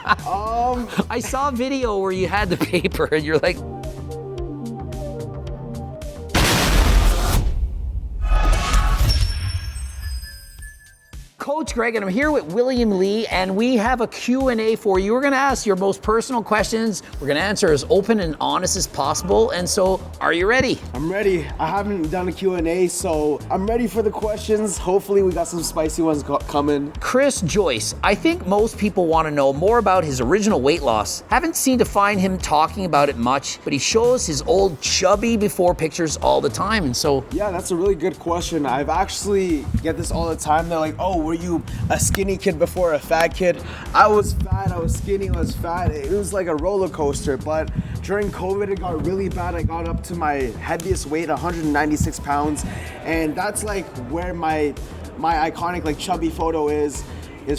I saw a video where you had the paper and you're like, Coach Greg, and I'm here with William Lee, and we have a Q&A for you. We're gonna ask your most personal questions. We're gonna answer as open and honest as possible. And so, are you ready? I'm ready. I haven't done a Q&A, so I'm ready for the questions. Hopefully we got some spicy ones coming. Chris Joyce, I think most people wanna know more about his original weight loss. Haven't seemed to find him talking about it much, but he shows his old chubby before pictures all the time, and so. Yeah, that's a really good question. I've actually get this all the time. They're like, oh, were you a skinny kid before a fat kid? I was fat, I was skinny, I was fat. It was like a roller coaster, but during COVID, it got really bad. I got up to my heaviest weight, 196 pounds, and that's like where my iconic like chubby photo is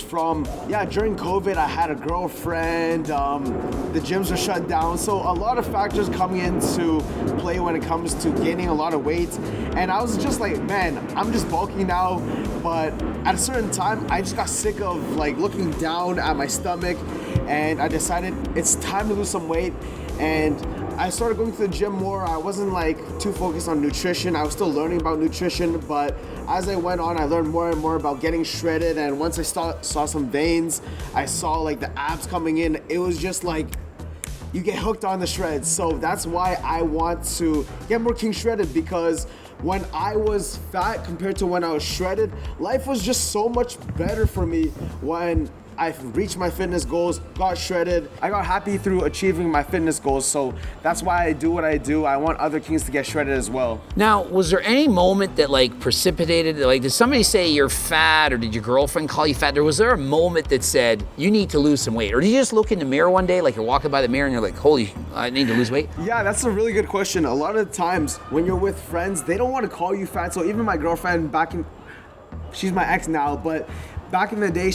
from. Yeah, during COVID, I had a girlfriend, the gyms were shut down, so a lot of factors coming into play when it comes to gaining a lot of weight, and I was just like, man, I'm just bulking now, but at a certain time, I just got sick of like looking down at my stomach, and I decided it's time to lose some weight, and I started going to the gym more. I wasn't like too focused on nutrition. I was still learning about nutrition, but as I went on, I learned more and more about getting shredded. And once I saw some veins, I saw like the abs coming in. It was just like, you get hooked on the shreds. So that's why I want to get more king shredded, because when I was fat compared to when I was shredded, life was just so much better for me. When I reached my fitness goals, got shredded. I got happy through achieving my fitness goals, so that's why I do what I do. I want other kings to get shredded as well. Now, was there any moment that like precipitated, like did somebody say you're fat, or did your girlfriend call you fat? Or was there a moment that said you need to lose some weight? Or did you just look in the mirror one day, like you're walking by the mirror and you're like, holy, I need to lose weight? Yeah, that's a really good question. A lot of the times when you're with friends, they don't want to call you fat. So even my girlfriend she's my ex now, but back in the day,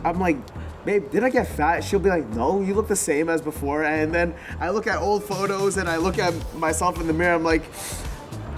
I'm like, babe, did I get fat? She'll be like, no, you look the same as before. And then I look at old photos and I look at myself in the mirror, I'm like,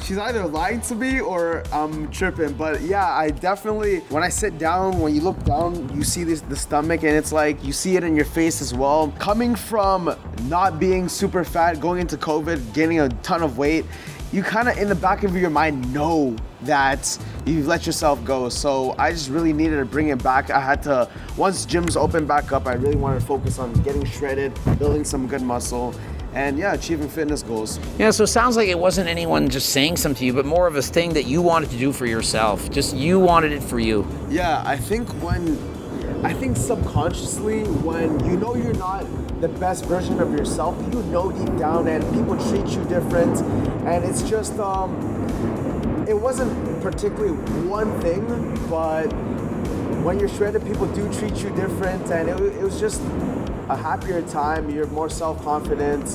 she's either lying to me or I'm tripping. But yeah, I definitely, when I sit down, when you look down, you see the stomach, and it's like, you see it in your face as well. Coming from not being super fat, going into COVID, gaining a ton of weight, you kind of in the back of your mind know that you've let yourself go. So I just really needed to bring it back. I had to, once gyms opened back up, I really wanted to focus on getting shredded, building some good muscle, and yeah, achieving fitness goals. Yeah, so it sounds like it wasn't anyone just saying something to you, but more of a thing that you wanted to do for yourself. Just you wanted it for you. Yeah, I think subconsciously, when you know you're not the best version of yourself, you know deep down, and people treat you different, and it's just, it wasn't particularly one thing, but when you're shredded, people do treat you different, and it was just a happier time. You're more self-confident.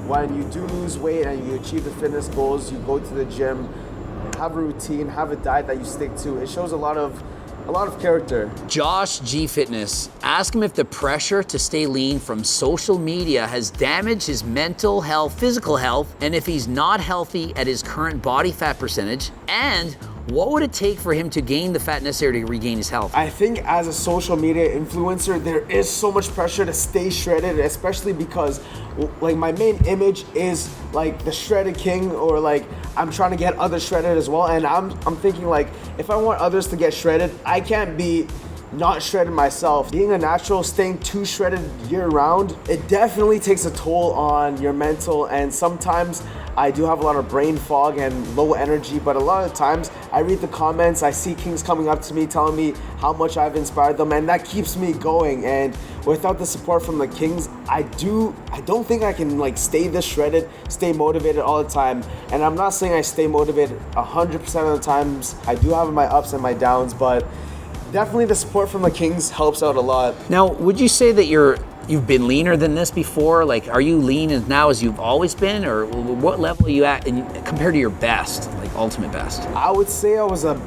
When you do lose weight and you achieve the fitness goals, you go to the gym, have a routine, have a diet that you stick to. It shows a lot of character. Josh G Fitness, ask him if the pressure to stay lean from social media has damaged his mental health, physical health, and if he's not healthy at his current body fat percentage, and what would it take for him to gain the fat necessary to regain his health? I think as a social media influencer, there is so much pressure to stay shredded, especially because like my main image is like the shredded king, or like I'm trying to get others shredded as well. And I'm thinking like, if I want others to get shredded, I can't be not shredded myself. Being a natural, staying too shredded year round, it definitely takes a toll on your mental, and sometimes I do have a lot of brain fog and low energy, but a lot of times I read the comments, I see kings coming up to me telling me how much I've inspired them, and that keeps me going. And without the support from the kings, I don't think I can like stay this shredded, stay motivated all the time. And I'm not saying I stay motivated 100% of the times. I do have my ups and my downs, but definitely the support from the kings helps out a lot. Now, would you say that you've been leaner than this before? Like, are you lean as now as you've always been, or what level are you at compared to your best, like ultimate best? I would say I was a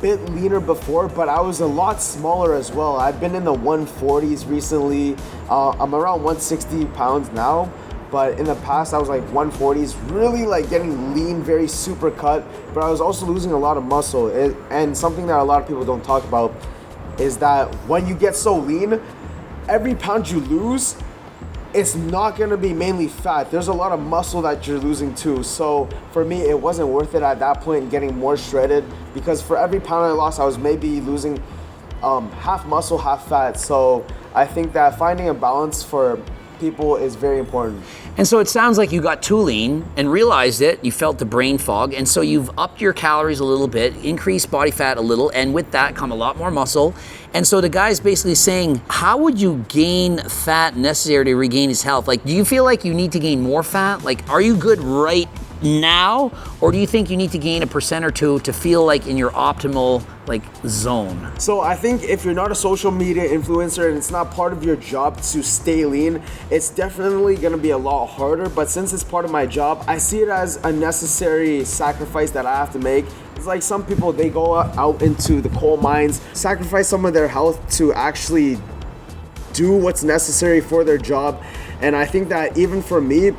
bit leaner before, but I was a lot smaller as well. I've been in the 140s recently. I'm around 160 pounds now, but in the past I was like 140s, really like getting lean, very super cut, but I was also losing a lot of muscle. And something that a lot of people don't talk about is that when you get so lean, every pound you lose, it's not gonna be mainly fat. There's a lot of muscle that you're losing too. So for me, it wasn't worth it at that point getting more shredded, because for every pound I lost, I was maybe losing half muscle, half fat. So I think that finding a balance for people is very important. And so it sounds like you got too lean and realized it, you felt the brain fog, and so you've upped your calories a little bit, increased body fat a little, and with that come a lot more muscle. And so the guy's basically saying, how would you gain fat necessary to regain his health? Like, do you feel like you need to gain more fat? Like, are you good right now, or do you think you need to gain 1% or 2% to feel like in your optimal zone? So I think if you're not a social media influencer and it's not part of your job to stay lean, it's definitely gonna be a lot harder. But since it's part of my job, I see it as a necessary sacrifice that I have to make. It's like some people, they go out into the coal mines, sacrifice some of their health to actually do what's necessary for their job. And I think that even for me,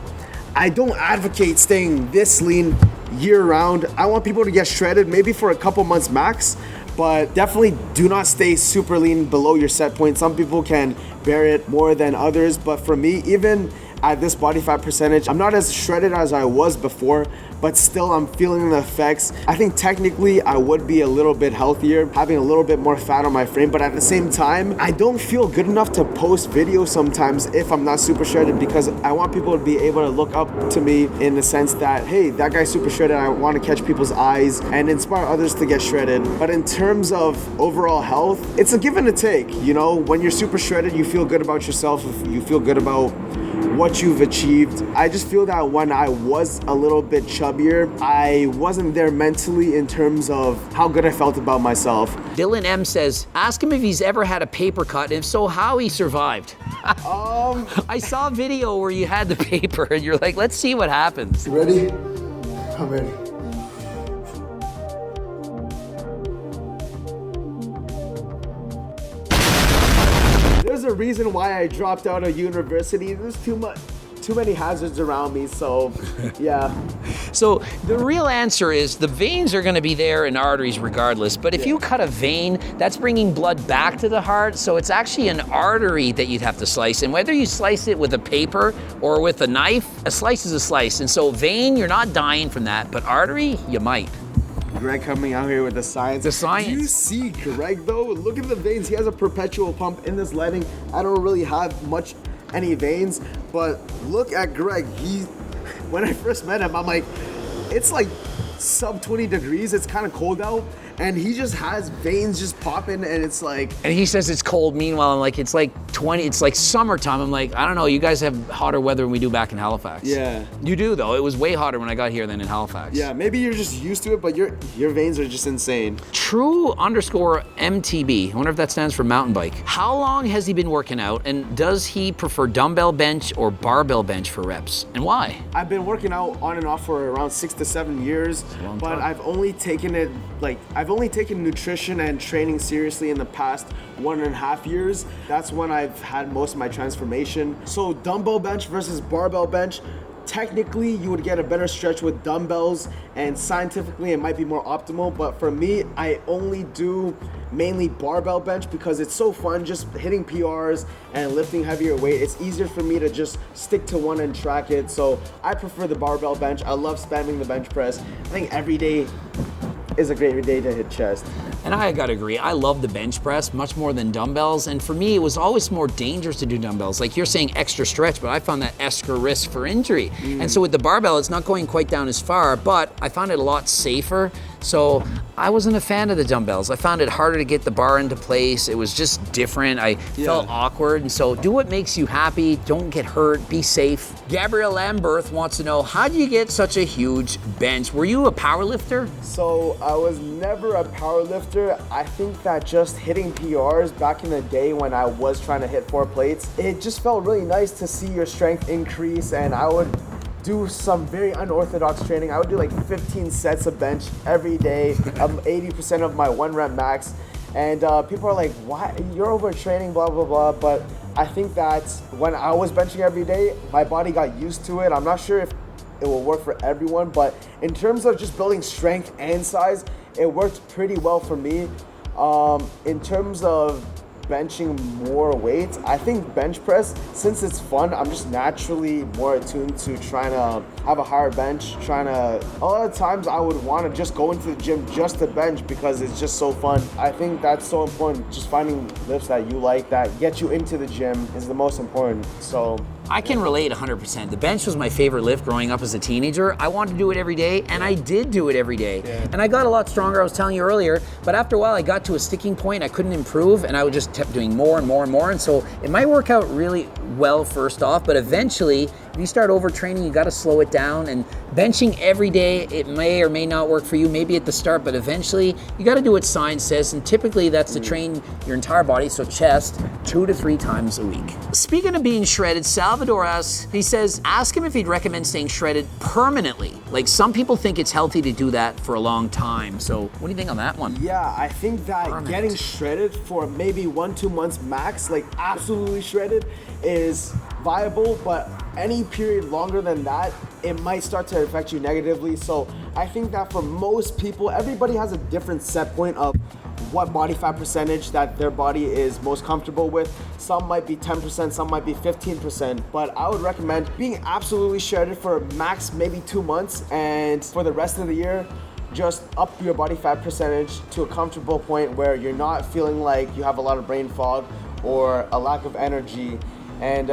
I don't advocate staying this lean year round. I want people to get shredded maybe for a couple months max, but definitely do not stay super lean below your set point. Some people can bear it more than others, but for me, even at this body fat percentage, I'm not as shredded as I was before, but still I'm feeling the effects. I think technically I would be a little bit healthier, having a little bit more fat on my frame, but at the same time, I don't feel good enough to post videos sometimes if I'm not super shredded, because I want people to be able to look up to me in the sense that, hey, that guy's super shredded. I want to catch people's eyes and inspire others to get shredded. But in terms of overall health, it's a give and a take. You know, when you're super shredded, you feel good about yourself, you feel good about what you've achieved. I just feel that when I was a little bit chubbier, I wasn't there mentally in terms of how good I felt about myself. Dylan M says, ask him if he's ever had a paper cut, and if so, how he survived. I saw a video where you had the paper and you're like, let's see what happens. You ready? I'm ready. There's a reason why I dropped out of university. There's too many hazards around me, so yeah. So the real answer is the veins are going to be there in arteries regardless, but if you cut a vein, that's bringing blood back to the heart, so it's actually an artery that you'd have to slice, and whether you slice it with a paper or with a knife, a slice is a slice, and so vein, you're not dying from that, but artery, you might. Greg coming out here with the science. The science. Do you see Greg though? Look at the veins. He has a perpetual pump in this lighting. I don't really have any veins, but look at Greg. When I first met him, I'm like, it's like sub 20 degrees. It's kind of cold out, and he just has veins just popping, and it's like. And he says it's cold. Meanwhile, I'm like, it's like 20. It's like summertime. I'm like, I don't know. You guys have hotter weather than we do back in Halifax. Yeah. You do though. It was way hotter when I got here than in Halifax. Yeah. Maybe you're just used to it, but your veins are just insane. True_MTB. I wonder if that stands for mountain bike. How long has he been working out, and does he prefer dumbbell bench or barbell bench for reps, and why? I've been working out on and off for around 6 to 7 years, but I've only taken nutrition and training seriously in the past 1.5 years. That's when I've had most of my transformation. So dumbbell bench versus barbell bench, technically you would get a better stretch with dumbbells, and scientifically it might be more optimal, but for me, I only do mainly barbell bench because it's so fun just hitting PRs and lifting heavier weight. It's easier for me to just stick to one and track it, so I prefer the barbell bench. I love spamming the bench press. I think every day is a great day to hit chest. And I gotta agree, I love the bench press much more than dumbbells, and for me it was always more dangerous to do dumbbells. Like you're saying extra stretch, but I found that extra risk for injury. And so with the barbell, it's not going quite down as far, but I found it a lot safer. So I wasn't a fan of the dumbbells. I found it harder to get the bar into place. It was just different. I felt awkward. And so do what makes you happy. Don't get hurt. Be safe. Gabrielle Lamberth wants to know, how do you get such a huge bench? Were you a power lifter? So I was never a power lifter. I think that just hitting PRs back in the day when I was trying to hit 4 plates, it just felt really nice to see your strength increase, and I would do some very unorthodox training. I would do like 15 sets of bench every day, 80% of my 1 rep max. And people are like, why, you're overtraining, blah, blah, blah. But I think that when I was benching every day, my body got used to it. I'm not sure if it will work for everyone, but in terms of just building strength and size, it worked pretty well for me. In terms of benching more weights, I think bench press, since it's fun, I'm just naturally more attuned to trying to have a higher bench, a lot of times I would want to just go into the gym just to bench because it's just so fun. I think that's so important. Just finding lifts that you like, that get you into the gym is the most important. So I can relate 100%. The bench was my favorite lift growing up as a teenager. I wanted to do it every day, and I did do it every day. Yeah. And I got a lot stronger, I was telling you earlier, but after a while I got to a sticking point, I couldn't improve, and I would just kept doing more and more and more, and so it might work out really well first off, but eventually, if you start overtraining, you gotta slow it down, and benching every day, it may or may not work for you, maybe at the start, but eventually, you gotta do what science says, and typically that's to train your entire body, so chest, 2 to 3 times a week. Speaking of being shredded, Salvador asks, he says, ask him if he'd recommend staying shredded permanently. Like some people think it's healthy to do that for a long time. So what do you think on that one? Yeah, I think that getting shredded for maybe 1-2 months max, like absolutely shredded, is viable, but any period longer than that, it might start to affect you negatively. So I think that for most people, everybody has a different set point of what body fat percentage that their body is most comfortable with. Some might be 10%, some might be 15%, but I would recommend being absolutely shredded for max maybe 2 months, and for the rest of the year, just up your body fat percentage to a comfortable point where you're not feeling like you have a lot of brain fog or a lack of energy. And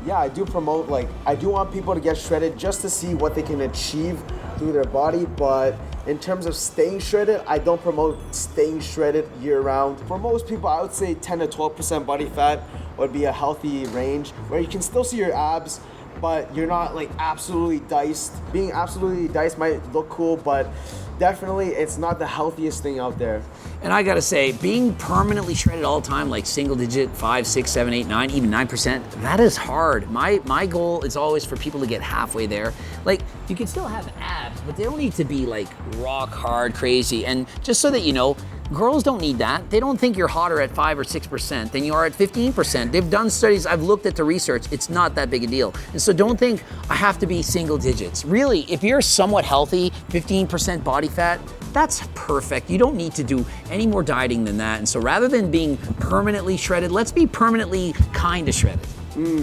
yeah, I do promote, like, I do want people to get shredded just to see what they can achieve through their body, but in terms of staying shredded, I don't promote staying shredded year round. For most people, I would say 10 to 12% body fat would be a healthy range where you can still see your abs, but you're not like absolutely diced. Being absolutely diced might look cool, but definitely it's not the healthiest thing out there. And I gotta say, being permanently shredded all the time, like single digit, 5, 6, 7, 8, 9, even 9%, that is hard. My goal is always for people to get halfway there. Like, you can still have abs, but they don't need to be like rock hard, crazy. And just so that you know, girls don't need that. They don't think you're hotter at 5 or 6% than you are at 15%. They've done studies, I've looked at the research, it's not that big a deal. And so don't think I have to be single digits. Really, if you're somewhat healthy, 15% body fat, that's perfect. You don't need to do any more dieting than that. And so rather than being permanently shredded, let's be permanently kind of shredded.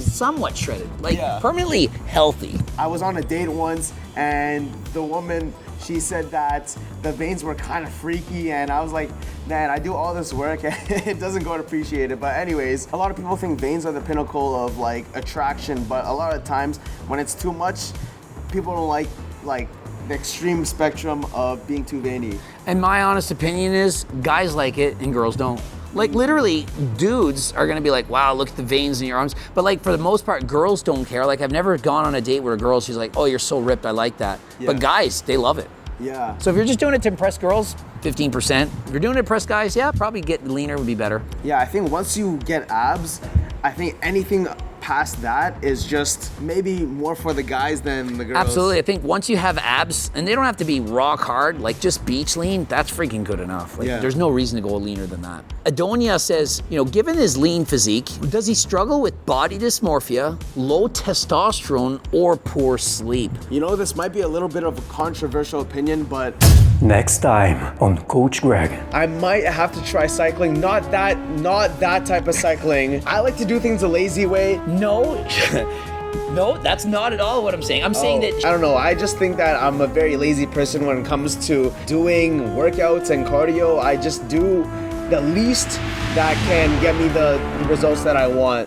Somewhat shredded, like permanently healthy. I was on a date once and the woman, she said that the veins were kind of freaky, and I was like, man, I do all this work and it doesn't go unappreciated. But anyways, a lot of people think veins are the pinnacle of like attraction, but a lot of times when it's too much, people don't like the extreme spectrum of being too veiny. And my honest opinion is guys like it and girls don't. Like literally, dudes are gonna be like, wow, look at the veins in your arms. But like for the most part, girls don't care. Like I've never gone on a date where a girl, she's like, oh, you're so ripped, I like that. Yeah. But guys, they love it. Yeah. So if you're just doing it to impress girls, 15%. If you're doing it to impress guys, yeah, probably getting leaner would be better. Yeah, I think once you get abs, I think anything past that is just maybe more for the guys than the girls. Absolutely, I think once you have abs, and they don't have to be rock hard, like just beach lean, that's freaking good enough. Like, there's no reason to go leaner than that. Adonia says, you know, given his lean physique, does he struggle with body dysmorphia, low testosterone, or poor sleep? You know, this might be a little bit of a controversial opinion, but next time on Coach Greg, I might have to try cycling. Not that type of cycling. I like to do things a lazy way. No, no, that's not at all what I'm saying. I'm saying that... I don't know, I just think that I'm a very lazy person when it comes to doing workouts and cardio. I just do the least that can get me the results that I want.